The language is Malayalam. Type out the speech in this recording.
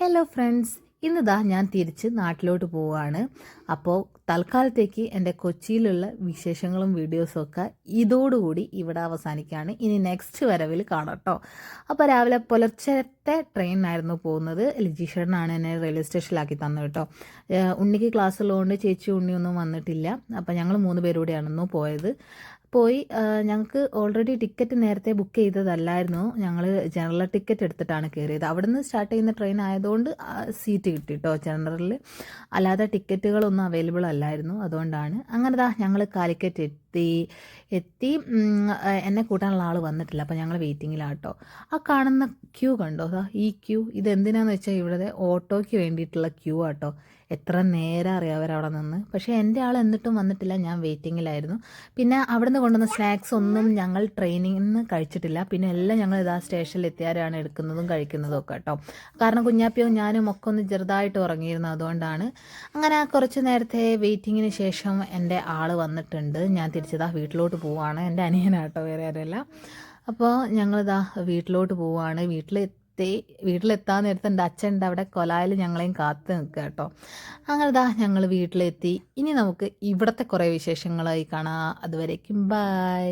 ഹലോ ഫ്രണ്ട്സ്, ഇന്നിതാ ഞാൻ തിരിച്ച് നാട്ടിലോട്ട് പോവുകയാണ്. അപ്പോൾ തൽക്കാലത്തേക്ക് എൻ്റെ കൊച്ചിയിലുള്ള വിശേഷങ്ങളും വീഡിയോസും ഒക്കെ ഇതോടുകൂടി ഇവിടെ അവസാനിക്കുകയാണ്. ഇനി നെക്സ്റ്റ് വരവിൽ കാണാം കേട്ടോ. അപ്പോൾ രാവിലെ പുലർച്ചത്തെ ട്രെയിനായിരുന്നു പോകുന്നത്. ലിജീഷേട്ടനാണ് എന്നെ റെയിൽവേ സ്റ്റേഷനിലാക്കി തന്നത് കേട്ടോ. ഉണ്ണിക്ക് ക്ലാസ് ഉള്ളതുകൊണ്ട് ചേച്ചി ഉണ്ണിയൊന്നും വന്നിട്ടില്ല. അപ്പോൾ ഞങ്ങൾ 3 പേരൂടെയാണെന്നു പോയത്. ഞങ്ങൾക്ക് ഓൾറെഡി ടിക്കറ്റ് നേരത്തെ ബുക്ക് ചെയ്തതല്ലായിരുന്നു. ഞങ്ങൾ ജനറൽ ടിക്കറ്റ് എടുത്തിട്ടാണ് കയറിയത്. അവിടെ നിന്ന് സ്റ്റാർട്ട് ചെയ്യുന്ന ട്രെയിൻ ആയതുകൊണ്ട് സീറ്റ് കിട്ടി കേട്ടോ ജനറലിൽ. അല്ലാതെ ടിക്കറ്റുകളൊന്നും അവൈലബിൾ അല്ലായിരുന്നു. അതുകൊണ്ടാണ് അങ്ങനെ ഞങ്ങൾ കാലിക്കറ്റ് എത്തി. എന്നെ കൂട്ടാനുള്ള ആൾ വന്നിട്ടില്ല. അപ്പോൾ ഞങ്ങൾ വെയിറ്റിങ്ങിലാട്ടോ. ആ കാണുന്ന ക്യൂ കണ്ടോ? ഈ ക്യൂ ഇതെന്തിനാന്ന് വെച്ചാൽ ഇവിടെ ഓട്ടോയ്ക്ക് വേണ്ടിയിട്ടുള്ള ക്യൂ ആട്ടോ. എത്ര നേരം അറിയാം അവരവിടെ നിന്ന്. പക്ഷേ എൻ്റെ ആൾ എന്നിട്ടും വന്നിട്ടില്ല. ഞാൻ വെയിറ്റിങ്ങിലായിരുന്നു. പിന്നെ അവിടുന്ന് കൊണ്ടുവന്ന സ്നാക്സ് ഒന്നും ഞങ്ങൾ ട്രെയിനിൽ നിന്ന് കഴിച്ചിട്ടില്ല. പിന്നെ എല്ലാം ഞങ്ങൾ ഇതാ സ്റ്റേഷനിൽ എത്തിയാരാണ് എടുക്കുന്നതും കഴിക്കുന്നതും ഒക്കെ കേട്ടോ. കാരണം കുഞ്ഞാപ്പിയും ഞാനും ഒക്കെ ഒന്ന് ചെറുതായിട്ട് ഉറങ്ങിയിരുന്നു. അതുകൊണ്ടാണ്. അങ്ങനെ കുറച്ച് നേരത്തെ വെയിറ്റിങ്ങിന് ശേഷം എൻ്റെ ആൾ വന്നിട്ടുണ്ട്. ഞാൻ തിരിച്ചതാ വീട്ടിലോട്ട് പോവുകയാണ്. എൻ്റെ അനിയനാട്ടോ, വേറെ ആരല്ല. അപ്പോൾ ഞങ്ങളിതാ വീട്ടിലോട്ട് പോവുകയാണ്. വീട്ടിലെത്താൻ നേരത്തെ എൻ്റെ അച്ഛൻ്റെ അവിടെ കൊലായിൽ ഞങ്ങളെയും കാത്ത് നിൽക്കുക കേട്ടോ. അങ്ങനെ ഞങ്ങൾ വീട്ടിലെത്തി. ഇനി നമുക്ക് ഇവിടുത്തെ കുറേ വിശേഷങ്ങളായി കാണാം. അതുവരേക്കും ബൈ.